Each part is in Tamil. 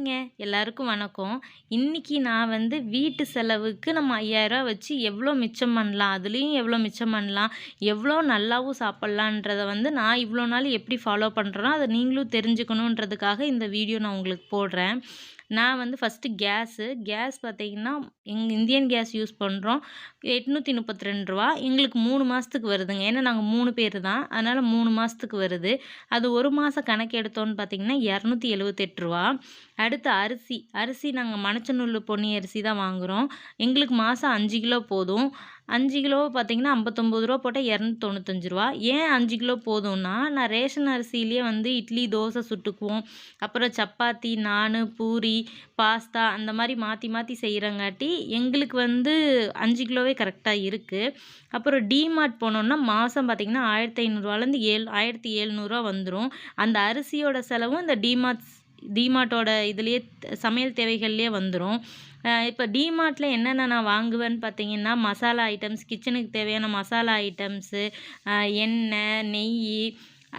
ஹாய்ங்க எல்லாருக்கும் வணக்கம். இன்னைக்கு நான் வந்து வீட்டு செலவுக்கு நம்ம 5000 வச்சு எவ்வளோ மிச்சம் பண்ணலாம், அதுலேயும் எவ்வளோ மிச்சம் பண்ணலாம், எவ்வளோ நல்லாவும் சாப்பிட்லான்றத வந்து நான் இவ்வளோ நாள் எப்படி ஃபாலோ பண்ணுறேனோ அதை நீங்களும் தெரிஞ்சுக்கணுன்றதுக்காக இந்த வீடியோ நான் உங்களுக்கு போடுறேன். நான் வந்து ஃபஸ்ட்டு கேஸ் பார்த்தீங்கன்னா இந்தியன் கேஸ் யூஸ் பண்ணுறோம். ரூ. 832 எங்களுக்கு 3 மாதத்துக்கு வருதுங்க. ஏன்னா நாங்கள் 3 பேர் தான், அதனால் 3 மாதத்துக்கு வருது. அது ஒரு மாதம் கணக்கு எடுத்தோன்னு பார்த்தீங்கன்னா ரூ. 278. அடுத்து அரிசி நாங்கள் மணச்சநல்லூர் பொன்னி அரிசி தான் வாங்குகிறோம். எங்களுக்கு மாதம் 5 கிலோ போதும். 5 கிலோ பார்த்தீங்கன்னா ரூ. 59 போட்டால் ரூ. 295. ஏன் 5 கிலோ போதும்னா, நான் ரேஷன் அரிசியிலேயே வந்து இட்லி தோசை சுட்டுக்குவோம். அப்புறம் சப்பாத்தி, நான், பூரி, பாஸ்தா அந்த மாதிரி மாற்றி மாற்றி செய்கிறங்காட்டி எங்களுக்கு வந்து 5 கிலோவே கரெக்டாக இருக்குது. அப்புறம் டிமார்ட் போனோம்னா மாதம் பார்த்திங்கன்னா ரூ. 1500லேருந்து 1700 வந்துடும். அந்த அரிசியோட செலவும் இந்த டிமார்ட்டோட இதுலேயே சமையல் தேவைகள்லேயே வந்துடும். இப்போ டிமார்ட்டில் என்னென்ன நான் வாங்குவேன்னு பார்த்தீங்கன்னா, மசாலா ஐட்டம்ஸ், கிச்சனுக்கு தேவையான மசாலா ஐட்டம்ஸு, எண்ணெய், நெய்,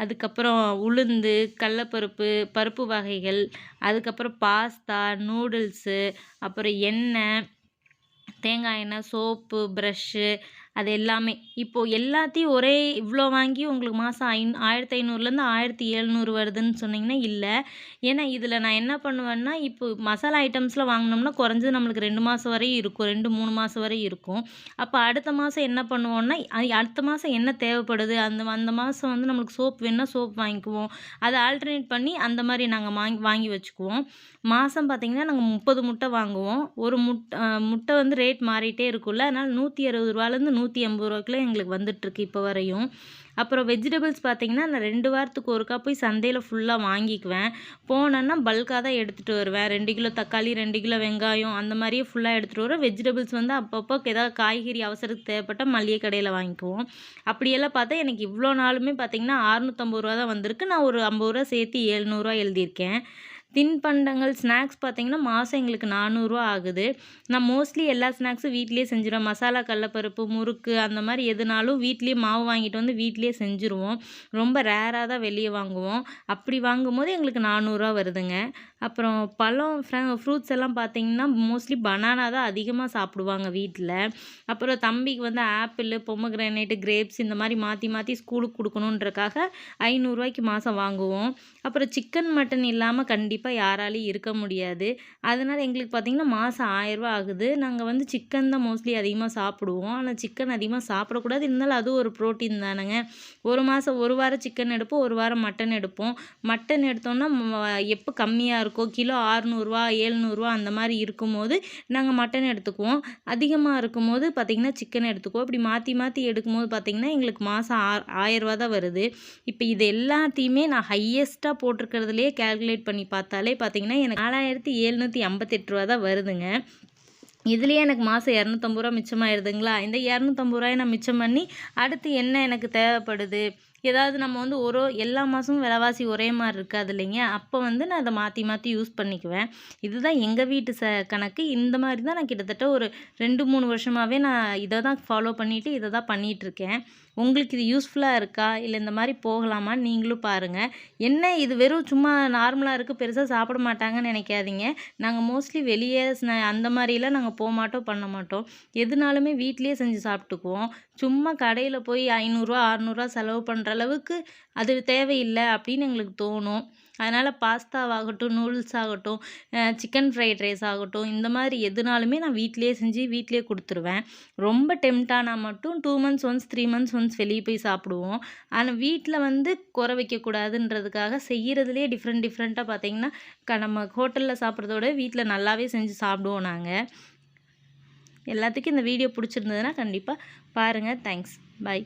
அதுக்கப்புறம் உளுந்து, கடலப்பருப்பு, பருப்பு வகைகள், அதுக்கப்புறம் பாஸ்தா, நூடுல்ஸு, அப்புறம் எண்ணெய், தேங்காய் எண்ணெய், சோப்பு, ப்ரஷ்ஷு, அது எல்லாமே. இப்போது எல்லாத்தையும் ஒரே இவ்வளோ வாங்கி உங்களுக்கு மாதம் 1500லேருந்து 1700 வருதுன்னு சொன்னீங்கன்னா இல்லை. ஏன்னா இதில் நான் என்ன பண்ணுவேன்னா, இப்போ மசாலா ஐட்டம்ஸ்லாம் வாங்கினோம்னா குறைஞ்சது நம்மளுக்கு 2 மாதம் வரையும் இருக்கும், 2-3 மாதம் வரை இருக்கும். அப்போ அடுத்த மாதம் என்ன பண்ணுவோன்னா, அடுத்த மாதம் என்ன தேவைப்படுது, அந்த மாதம் வந்து நம்மளுக்கு சோப் வேணுன்னா சோப் வாங்கிக்குவோம். அதை ஆல்டர்னேட் பண்ணி அந்த மாதிரி நாங்கள் வாங்கி வச்சுக்குவோம். மாதம் பார்த்திங்கன்னா நாங்கள் 30 முட்டை வாங்குவோம். ஒரு முட்டை வந்து ரேட் மாறிட்டே இருக்கும்ல, அதனால் ரூ. 160லேருந்து ரூ. 180 எங்களுக்கு வந்துட்டுருக்கு இப்போ வரையும். அப்புறம் வெஜிடபிள்ஸ் பார்த்திங்கன்னா நான் 2 வாரத்துக்கு ஒருக்கா போய் சந்தையில் ஃபுல்லாக வாங்கிக்குவேன். போனேன்னா பல்காக தான் எடுத்துகிட்டு வருவேன். 2 கிலோ தக்காளி, 2 கிலோ வெங்காயம் அந்த மாதிரியே ஃபுல்லாக எடுத்துகிட்டு வருவேன். வெஜிடபிள்ஸ் வந்து அப்பப்போ ஏதாவது காய்கறி அவசரத்துக்கு தேவைப்பட்டால் மளிகை கடையில் வாங்கிக்குவோம். அப்படியெல்லாம் பார்த்தா எனக்கு இவ்வளோ நாளுமே பார்த்திங்கன்னா ரூ. 650 தான் வந்திருக்கு. நான் ஒரு ரூ. 50 சேர்த்து ரூ. 700 எழுதியிருக்கேன். தின்பண்டங்கள், ஸ்நாக்ஸ் பார்த்திங்கன்னா மாதம் எங்களுக்கு ரூ. 400 ஆகுது. நான் மோஸ்ட்லி எல்லா ஸ்நாக்ஸும் வீட்டிலேயே செஞ்சுருவேன். மசாலா கடலப்பருப்பு, முறுக்கு அந்த மாதிரி எதுனாலும் வீட்டிலேயே மாவு வாங்கிட்டு வந்து வீட்டிலேயே செஞ்சுருவோம். ரொம்ப ரேராக தான் வெளியே வாங்குவோம். அப்படி வாங்கும்போது எங்களுக்கு ரூ. 400 வருதுங்க. அப்புறம் பழம், ஃப்ரூட்ஸ் எல்லாம் பார்த்திங்கன்னா மோஸ்ட்லி பனானா தான் அதிகமாக சாப்பிடுவாங்க வீட்டில். அப்புறம் தம்பிக்கு வந்து ஆப்பிள், பொமோகிரானேட்டு, கிரேப்ஸ் இந்த மாதிரி மாற்றி மாற்றி ஸ்கூலுக்கு கொடுக்கணுன்றக்காக ரூ. 500 மாதம் வாங்குவோம். அப்புறம் சிக்கன், மட்டன் இல்லாமல் கண்டிப்பாக யாராலையும் இருக்க முடியாது. அதனால் எங்களுக்கு பார்த்திங்கன்னா மாதம் ரூ. 1000 ஆகுது. நாங்கள் வந்து சிக்கன் தான் மோஸ்ட்லி அதிகமாக சாப்பிடுவோம். ஆனால் சிக்கன் அதிகமாக சாப்பிடக்கூடாது, இருந்தாலும் அதுவும் ஒரு ப்ரோட்டீன் தானேங்க. ஒரு வாரம் சிக்கன் எடுப்போம், ஒரு வாரம் மட்டன் எடுப்போம். மட்டன் எடுத்தோம்னா எப்போ கம்மியாக இருக்கோ, கிலோ ரூ. 600 700 அந்த மாதிரி இருக்கும்போது நாங்கள் மட்டன் எடுத்துக்குவோம். அதிகமாக இருக்கும்போது பார்த்திங்கன்னா சிக்கன் எடுத்துக்குவோம். இப்படி மாற்றி மாற்றி எடுக்கும்போது பார்த்திங்கன்னா எங்களுக்கு மாதம் 1000 தான் வருது. இப்போ இது எல்லாத்தையுமே நான் ஹையஸ்ட்டாக போட்டிருக்கிறதுலையே கேல்குலேட் பண்ணி பார்த்தாலே பார்த்திங்கன்னா எனக்கு 4758 தான் வருதுங்க. இதுலேயே எனக்கு மாதம் ரூ. 250 மிச்சமாயிருதுங்களா. இந்த ரூ. 250 நான் மிச்சம் பண்ணி அடுத்து என்ன எனக்கு தேவைப்படுது, ஏதாவது நம்ம வந்து எல்லா மாதமும் விலைவாசி ஒரே மாதிரி இருக்காது இல்லைங்க. அப்போ வந்து நான் அதை மாற்றி மாற்றி யூஸ் பண்ணிக்குவேன். இதுதான் எங்கள் வீட்டு கணக்கு. இந்த மாதிரி தான் நான் கிட்டத்தட்ட ஒரு 2-3 வருஷமாகவே நான் இதை தான் ஃபாலோ பண்ணிவிட்டு இதை தான் பண்ணிகிட்ருக்கேன். உங்களுக்கு இது யூஸ்ஃபுல்லாக இருக்கா, இல்லை இந்த மாதிரி போகலாமான்னு நீங்களும் பாருங்கள். என்ன இது வெறும் சும்மா நார்மலாக இருக்குது, பெருசாக சாப்பிட மாட்டாங்கன்னு நினைக்காதீங்க. நாங்கள் மோஸ்ட்லி வெளியே அந்த மாதிரிலாம் நாங்கள் போக மாட்டோம், பண்ண மாட்டோம். எதுனாலுமே வீட்டிலேயே செஞ்சு சாப்பிட்டுக்குவோம். சும்மா கடையில் போய் ரூ. 500 600 செலவு பண்ணுற அளவுக்கு அது தேவையில்லை அப்படின்னு எங்களுக்கு தோணும். அதனால் பாஸ்தாவாகட்டும், நூடுல்ஸ் ஆகட்டும், சிக்கன் ஃப்ரைட் ரைஸ் ஆகட்டும், இந்த மாதிரி எதுனாலுமே நான் வீட்டிலேயே செஞ்சு வீட்டிலேயே கொடுத்துருவேன். ரொம்ப டெம்ட் ஆனால் மட்டும் 2 months ஒன்ஸ் 3 months ஒன்ஸ் வெளியே போய் சாப்பிடுவோம். ஆனால் வீட்டில் வந்து குறை வைக்கக்கூடாதுன்றதுக்காக செய்கிறதுலேயே டிஃப்ரெண்ட்டாக பார்த்திங்கன்னா நம்ம ஹோட்டலில் சாப்பிட்றதோட வீட்டில் நல்லாவே செஞ்சு சாப்பிடுவோம் நாங்கள். எல்லாத்துக்கும் இந்த வீடியோ பிடிச்சிருந்ததுன்னா கண்டிப்பாக பாருங்கள். தேங்க்ஸ். பாய்.